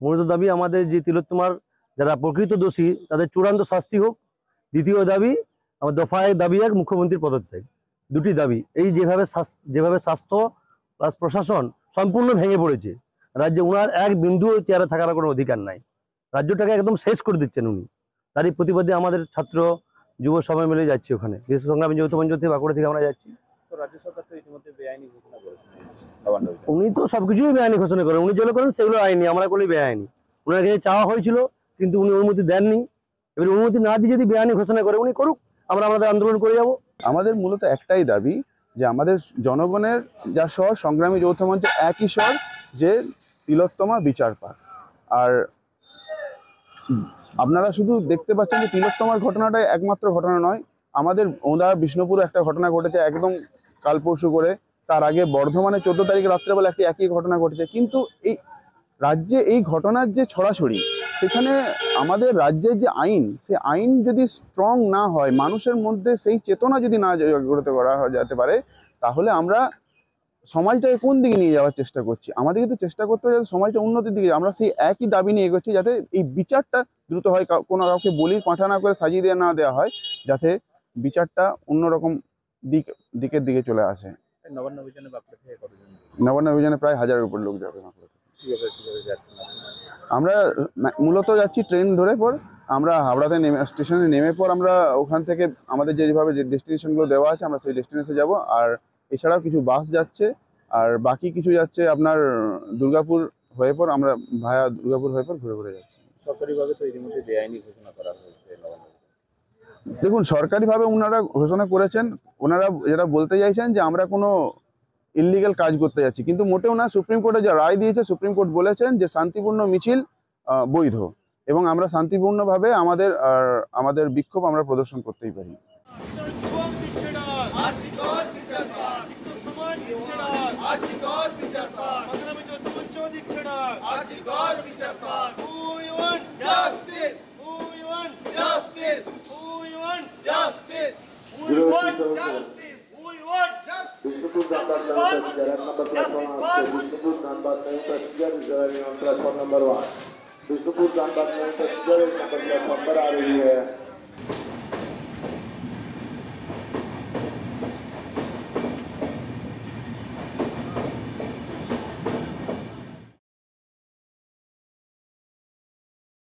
মূলত দাবি আমাদের যে তিলোত্তমার যারা প্রকৃত দোষী তাদের চূড়ান্ত শাস্তি হোক। দ্বিতীয় দাবি আমার দফায় দাবি এক মুখ্যমন্ত্রীর পদত্যাগ। দুটি দাবি। এই যেভাবে স্বাস্থ্য প্লাস প্রশাসন সম্পূর্ণ ভেঙে পড়েছে, রাজ্যে ওনার এক বিন্দু চেয়ারে থাকার কোনো অধিকার নাই, রাজ্যটাকে একদম শেষ করে দিচ্ছেন উনি। তারই প্রতিবাদে আমাদের ছাত্র যুব সবাই মিলে যাচ্ছি ওখানে। বিশ্ব সংগ্রামী যৌথ মঞ্চ থেকে বাঁকুড়া থেকে আমরা যাচ্ছি। রাজ্য সরকার তো ইতিমধ্যে বেআইনি ঘোষণা করেছেন, উনি তো সবকিছুই বেআইনি ঘোষণা করেন। উনি যেগুলো করেন সেগুলো আইনি, আমরা করলে বেআইনি। ওনার কাছে চাওয়া হয়েছিল কিন্তু উনি অনুমতি দেননি। এবার অনুমতি না দিয়ে যদি বেআইনি ঘোষণা করে উনি করুক, আমরা আমাদের আন্দোলন করে যাব। আমাদের মূলত একটাই দাবি যে আমাদের জনগণের যা স্বর সংগ্রামী যৌথ মঞ্চ একই স্বর যে তিলোত্তমা বিচার পাক। আর আপনারা শুধু দেখতে পাচ্ছেন যে তিলোত্তমার ঘটনাটাই একমাত্র ঘটনা নয়, আমাদের ওঁদা বিষ্ণুপুরে একটা ঘটনা ঘটেছে একদম কাল পরশু করে। তার আগে বর্ধমানে 14 তারিখে রাত্রেবেলা একটি একই ঘটনা ঘটেছে। কিন্তু এই রাজ্যে এই ঘটনার যে ছড়াছড়ি, সেখানে আমাদের রাজ্যের যে আইন, সে আইন যদি স্ট্রং না হয়, মানুষের মধ্যে সেই চেতনা যদি না জাগ্রত করা যেতে পারে, তাহলে আমরা সমাজটাকে কোন দিকে নিয়ে যাওয়ার চেষ্টা করছি। আমাদেরকে তো চেষ্টা করতে হবে যাতে সমাজটা উন্নতির দিকে। আমরা সেই একই দাবি নিয়ে এগোচ্ছি যাতে এই বিচারটা দ্রুত হয়, কোনো কাউকে বলির পাঁঠা না করে সাজিয়ে দেওয়া না দেওয়া হয়, যাতে বিচারটা অন্যরকম দিকের দিকে চলে আসে। নবান্ন অভিযানে বাঁকুড়া থেকে কতজন? নবান্ন অভিযানে প্রায় 1000-এর উপর লোক যাবে বাঁকুড়া থেকে। আমরা মূলত যাচ্ছি ট্রেন ধরে। পর আমরা হাওড়াতে স্টেশনে নেমে পর আমরা ওখান থেকে আমাদের যেভাবে যে ডেস্টিনেশনগুলো দেওয়া আছে আমরা সেই ডেস্টিনেশনে যাব। আর এছাড়াও কিছু বাস যাচ্ছে, আর বাকি কিছু যাচ্ছে আপনার দুর্গাপুর হয়ে পর, আমরা ভায়া দুর্গাপুর হয়ে পর ঘুরে ঘুরে যাচ্ছি। সরকারিভাবে তো ইতিমধ্যে বেআইনি ঘোষণা করা হয়েছে। দেখুন, সরকারিভাবে ওনারা ঘোষণা করেছেন, ওনারা যেটা বলতে চাইছেন যে আমরা কোনো ইললিগাল কাজ করতে যাচ্ছি, কিন্তু মোটেও না। সুপ্রিম কোর্টে যা রায় দিয়েছে, সুপ্রিম কোর্ট বলেছেন যে শান্তিপূর্ণ মিছিল বৈধ, এবং আমরা শান্তিপূর্ণভাবে আমাদের বিক্ষোভ আমরা প্রদর্শন করতেই পারি। Bishnupur Dhanbad Bishnupur Dhanbad platform number 1 Bishnupur Dhanbad platform number आ रही है।